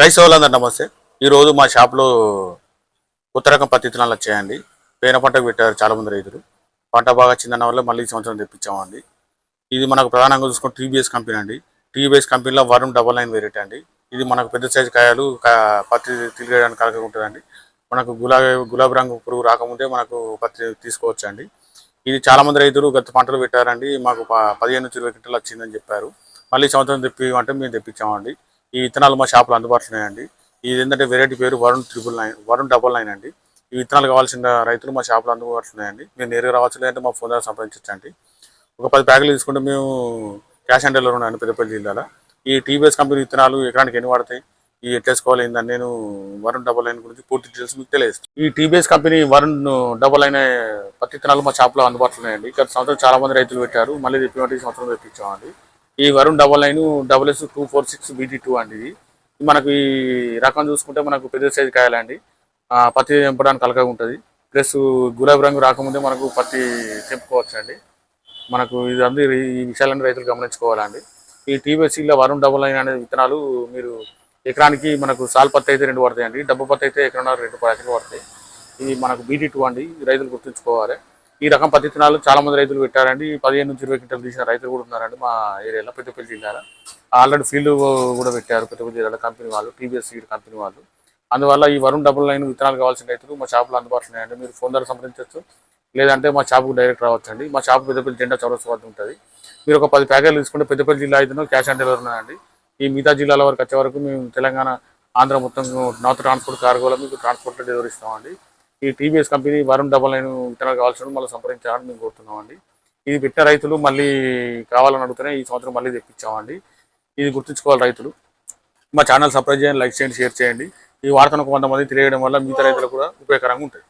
Rice వాళ్ళందరూ నమస్తే. ఈరోజు మా షాప్లో కొత్త రకం పత్తి విత్తనాలు వచ్చాయండి. పేన పంటకు పెట్టారు చాలామంది రైతులు. పంట బాగా వచ్చిందన్న వల్ల మళ్ళీ ఈ సంవత్సరం తెప్పించామండి. ఇది మనకు ప్రధానంగా చూసుకుంటే టీబీఎస్ కంపెనీ అండి. టీబీఎస్ కంపెనీలో వరుణ్ 99 వేరియట్ అండి. ఇది మనకు పెద్ద సైజు కాయలు పత్తి తిరగడానికి కలగ ఉంటుందండి. మనకు గులాబీ రంగు పురుగు రాకముందే మనకు పత్తి తీసుకోవచ్చు అండి. ఇది చాలామంది రైతులు గత పంటలు పెట్టారండి. మాకు 15 నుంచి 20 క్వింటాలు వచ్చిందని చెప్పారు. మళ్ళీ ఈ సంవత్సరం తెప్పిమంటే మేము తెప్పించామండి. ఈ విత్తనాలు మా షాప్లో అందుబాటులో ఉన్నాయండి. ఇది ఏంటంటే వెరైటీ పేరు వరుణ్ 99 అండి. ఈ విత్తనాలు కావాల్సిన రైతులు మా షాప్లో అందుబాటులో ఉన్నాయండి. మీరు నేరుగా రావచ్చు, లేదంటే మా ఫోన్ ద్వారా సంప్రదించండి. ఒక 10 ప్యాకెట్లు తీసుకుంటే మేము క్యాష్ ఆన్ డెలివరీ ఉన్నాయండి పెద్దపల్లి జిల్లాలో. ఈ టీబీఎస్ కంపెనీ విత్తనాలు ఎకరానికి ఎన్ని పడతాయి, ఈ ఎట్లేసుకోవాలి ఏందని నేను వరుణ్ 99 గురించి పూర్తి డీటెయిల్స్ మీకు తెలియజేస్తాను. ఈ టీబీఎస్ కంపెనీ వరుణ్ 99 పత్తి విత్తనాలు మా షాప్లో అందుబాటులో ఉన్నాయండి. గత సంవత్సరం చాలా మంది రైతులు పెట్టారు. మళ్ళీ తెప్పినట్టు ఈ సంవత్సరం తెప్పించామండి. ఈ వరుణ్ 99 WS246 BT2 అండి. ఇది మనకు ఈ రకం చూసుకుంటే మనకు పెద్ద సైజు కాయాలండి. పత్తి తెంపడానికి కలగా ఉంటుంది. ప్లస్ గులాబీ రంగు రాకముందే మనకు పత్తి తెంపుకోవచ్చు అండి. మనకు ఇది అందరూ ఈ విషయాలన్నీ రైతులు గమనించుకోవాలండి. ఈ టీబీఎస్సీలో వరుణ్ 99 అనే విత్తనాలు మీరు ఎకరానికి మనకు సాల్ పత్తి అయితే 2 పడతాయండి. డబ్బు పత్తి అయితే ఎకరానికి 2 ప్యాకెట్లు పడతాయి. ఇది మనకు BT2 అండి. రైతులు గుర్తుంచుకోవాలి. ఈ రకం పత్తి విత్తనాలు చాలా మంది రైతులు పెట్టారండి. 15 నుంచి 20 క్వింటాలు తీసిన రైతులు కూడా ఉన్నారండి మా ఏరియాలో, పెద్దపల్లి జిల్లాలో. ఆల్రెడీ ఫీల్డ్ కూడా పెట్టారు పెద్దపల్లి జిల్లాలో కంపెనీ వాళ్ళు, టీబీఎస్ సీడ్ కంపెనీ వాళ్ళు. అందువల్ల ఈ వరుణ్ 99 విత్తనాలు కావాల్సిన రైతులు మా షాపులో అందుబాటులో ఉన్నాయండి. మీరు ఫోన్ ద్వారా సంప్రదించవచ్చు, లేదంటే మా షాపుకు డైరెక్ట్ రావచ్చు అండి. మా షాపు పెద్దపల్లి జెండా చౌరస్తా వద్ద ఉంటుంది. మీరు ఒక 10 ప్యాకెట్లు తీసుకుంటే పెద్దపల్లి జిల్లా అయితే క్యాష్ ఆన్ డెలివరీ ఉన్నాయండి. ఈ మిగతా జిల్లాల వరకు వచ్చే వరకు మేము తెలంగాణ, ఆంధ్ర మొత్తం నార్త్ ట్రాన్స్పోర్ట్ కార్గోలో మీకు ట్రాన్స్పోర్ట్లో డెలివరీ ఇస్తామండి. ఈ టీబీఎస్ కంపెనీ వరుణ్ 99 విత్తనాలు కావాల్సిన మళ్ళీ సంప్రదించాలని మేము కోరుతున్నామండి. ఇది పెట్టిన రైతులు మళ్ళీ కావాలని అడుగుతూనే ఈ సంవత్సరం మళ్ళీ తెప్పించామండి. ఇది గుర్తుంచుకోవాలి రైతులు. మా ఛానల్ సబ్స్క్రైబ్ చేయండి, లైక్ చేయండి, షేర్ చేయండి. ఈ వార్తను కొంతమంది తెలియడం వల్ల మిగతా రైతులకు కూడా ఉపయోగకరంగా ఉంటుంది.